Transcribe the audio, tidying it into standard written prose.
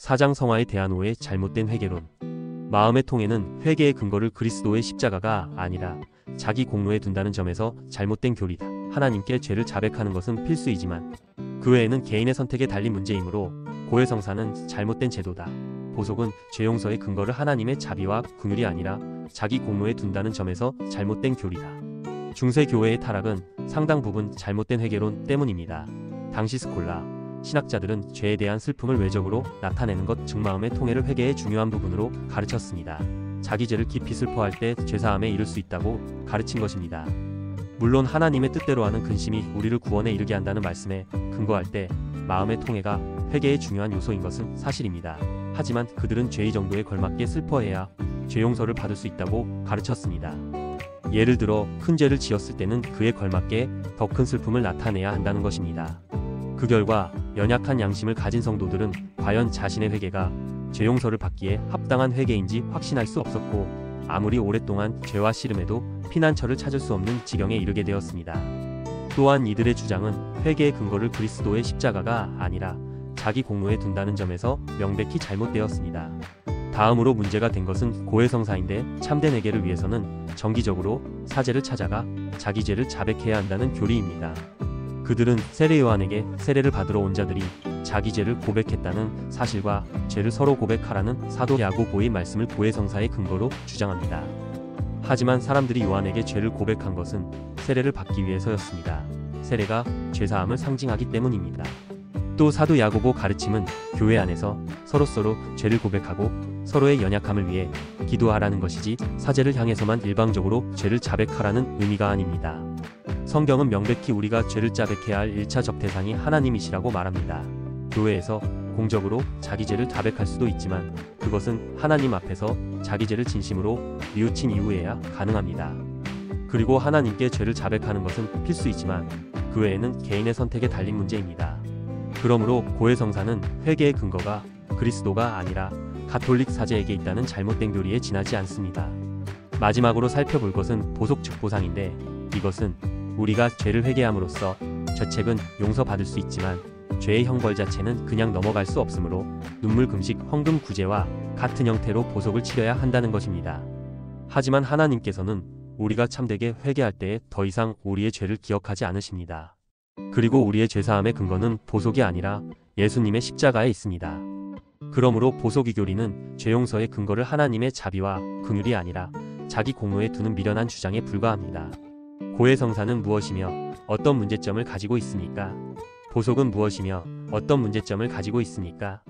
사장성화에 대한 오해, 잘못된 회개론. 마음의 통해는 회개의 근거를 그리스도의 십자가가 아니라 자기 공로에 둔다는 점에서 잘못된 교리다. 하나님께 죄를 자백하는 것은 필수이지만 그 외에는 개인의 선택에 달린 문제이므로 고해성사는 잘못된 제도다. 보속은 죄 용서의 근거를 하나님의 자비와 긍휼이 아니라 자기 공로에 둔다는 점에서 잘못된 교리다. 중세 교회의 타락은 상당 부분 잘못된 회개론 때문입니다. 당시 스콜라 신학자들은 죄에 대한 슬픔을 외적으로 나타내는 것, 즉 마음의 통해를 회개의 중요한 부분으로 가르쳤습니다. 자기 죄를 깊이 슬퍼할 때 죄사함에 이를 수 있다고 가르친 것입니다. 물론 하나님의 뜻대로 하는 근심이 우리를 구원에 이르게 한다는 말씀에 근거할 때 마음의 통해가 회개의 중요한 요소인 것은 사실입니다. 하지만 그들은 죄의 정도에 걸맞게 슬퍼해야 죄 용서를 받을 수 있다고 가르쳤습니다. 예를 들어 큰 죄를 지었을 때는 그에 걸맞게 더 큰 슬픔을 나타내야 한다는 것입니다. 그 결과 연약한 양심을 가진 성도들은 과연 자신의 회개가 죄 용서를 받기에 합당한 회개인지 확신할 수 없었고, 아무리 오랫동안 죄와 씨름해도 피난처를 찾을 수 없는 지경에 이르게 되었습니다. 또한 이들의 주장은 회개의 근거를 그리스도의 십자가가 아니라 자기 공로에 둔다는 점에서 명백히 잘못되었습니다. 다음으로 문제가 된 것은 고해성사인데, 참된 회개를 위해서는 정기적으로 사제를 찾아가 자기 죄를 자백해야 한다는 교리입니다. 그들은 세례 요한에게 세례를 받으러 온 자들이 자기 죄를 고백했다는 사실과 죄를 서로 고백하라는 사도 야고보의 말씀을 고해성사의 근거로 주장합니다. 하지만 사람들이 요한에게 죄를 고백한 것은 세례를 받기 위해서였습니다. 세례가 죄사함을 상징하기 때문입니다. 또 사도 야고보 가르침은 교회 안에서 서로서로 죄를 고백하고 서로의 연약함을 위해 기도하라는 것이지 사제를 향해서만 일방적으로 죄를 자백하라는 의미가 아닙니다. 성경은 명백히 우리가 죄를 자백해야 할 1차 접대상이 하나님이시라고 말합니다. 교회에서 공적으로 자기 죄를 자백할 수도 있지만 그것은 하나님 앞에서 자기 죄를 진심으로 뉘우친 이후에야 가능합니다. 그리고 하나님께 죄를 자백하는 것은 필수이지만 그 외에는 개인의 선택에 달린 문제입니다. 그러므로 고해성사는 회개의 근거가 그리스도가 아니라 가톨릭 사제에게 있다는 잘못된 교리에 지나지 않습니다. 마지막으로 살펴볼 것은 보속 즉 보상인데, 이것은 우리가 죄를 회개함으로써 죄책은 용서받을 수 있지만 죄의 형벌 자체는 그냥 넘어갈 수 없으므로 눈물 금식, 헌금 구제와 같은 형태로 보속을 치러야 한다는 것입니다. 하지만 하나님께서는 우리가 참되게 회개할 때에 더 이상 우리의 죄를 기억하지 않으십니다. 그리고 우리의 죄사함의 근거는 보속이 아니라 예수님의 십자가에 있습니다. 그러므로 보속의 교리는 죄 용서의 근거를 하나님의 자비와 긍휼이 아니라 자기 공로에 두는 미련한 주장에 불과합니다. 고해성사는 무엇이며 어떤 문제점을 가지고 있습니까? 보속은 무엇이며 어떤 문제점을 가지고 있습니까?